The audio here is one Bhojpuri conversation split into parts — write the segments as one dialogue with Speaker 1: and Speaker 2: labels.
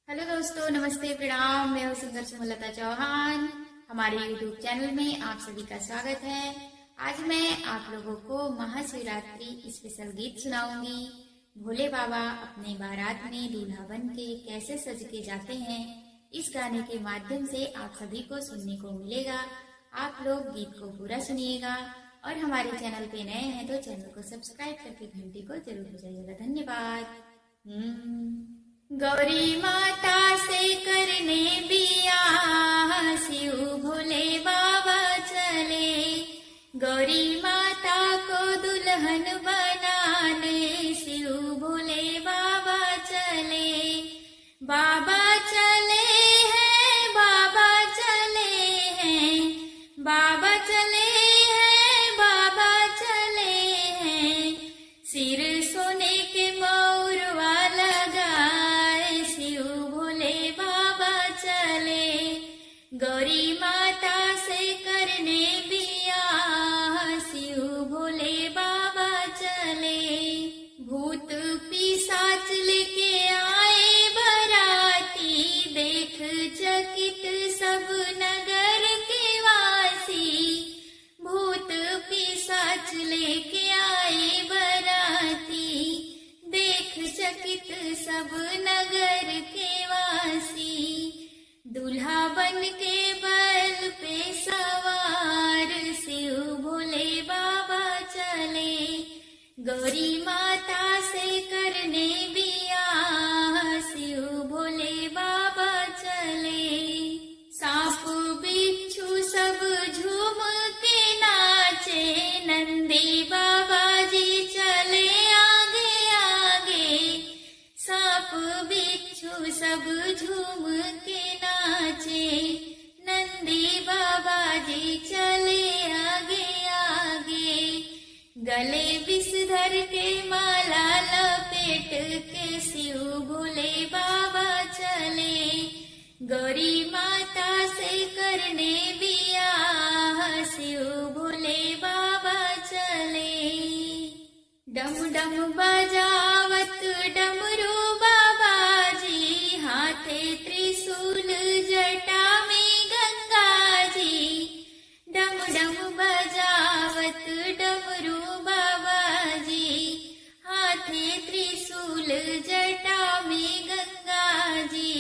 Speaker 1: हेलो दोस्तों, नमस्ते, प्रणाम। मैं हूँ सिंगर सुमलता चौहान। हमारे यूट्यूब चैनल में आप सभी का स्वागत है। आज मैं आप लोगों को महाशिवरात्रि स्पेशल गीत सुनाऊंगी। भोले बाबा अपने बारात में दूल्हा बन के कैसे सज के जाते हैं, इस गाने के माध्यम से आप सभी को सुनने को मिलेगा। आप लोग गीत को पूरा सुनिएगा और हमारे चैनल पे नए हैं तो चैनल को सब्सक्राइब करके घंटी को जरूर बजाइएगा। धन्यवाद। गौरी माता से करने बियाह शिव भोले बाबा चले। गौरी माता को दुल्हन बनाने शिव भोले बाबा चले। बाबा चले हैं, बाबा चले हैं, बाबा चले हैं, बाबा चले हैं। सिर सोने के मौरवा लगाए शिव भोले बाबा चले। गौरी माता से करने बियाह शिव भोले बाबा चले। भूत पिशाच लेके आए बराती, देख चकित सब नगर के वासी। भूत पिशाच लेके आए बराती, देख चकित सब नगर के वासी। दूल्हा बन के बैल पे सवार शिव भोले बाबा चले। गौरी माता से करने बियाह शिव भोले बाबा चले। सांप बिच्छू सब झूम के नाचे, नंदी बाबा जी चले आगे आगे। सांप बिच्छू सब झूम के नाचे, नंदी बाबा जी चले आगे आगे। गले विषधर के माला लपेट के शिव भोले बाबा चले। गौरी माता से करने बियाह शिव भोले बाबा चले। डम डम बजावत डमरू बाबा जी, हाथे त्रिशूल जटा में गंगा जी। डम डम बजावत डमरू बाबा जी, हाथे त्रिशूल जटा में गंगा जी।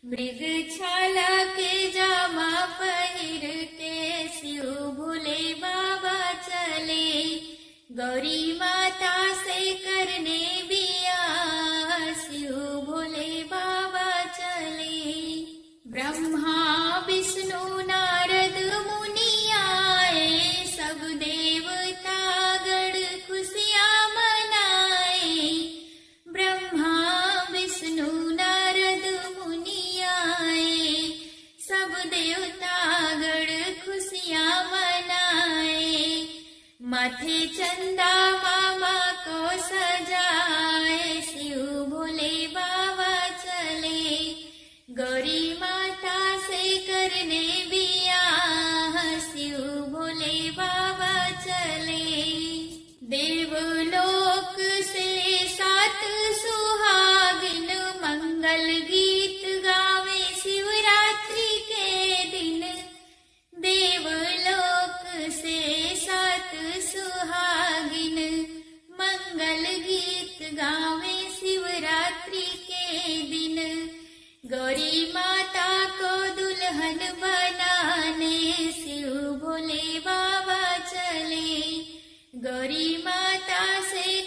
Speaker 1: मृग छाला के जामा पहिर के शिव भोले बाबा चले। गौरी माता से करने बियाह शिव भोले बाबा चले। ब्रह्मा विष्णु नारद मुनि आए, सब देवता गण खुशियाँ मनाए। ब्रह्मा विष्णु नारद मुनि आए, सब देवता गण खुशियाँ मनाए। माथे चंदा मामा को सजाए शिव भोले बाबा चले। गौरी माता से करने बियाह शिव भोले बाबा चले। देवलोक से 7 सुहागिन मंगल गीत गावे शिवरात्रि के दिन। देवलोक से 7 सुहागिन मंगल गीत गावे शिवरात्रि के दिन। गौरी माता को दुल्हन बनाने शिव भोले बाबा चले। गौरी माता से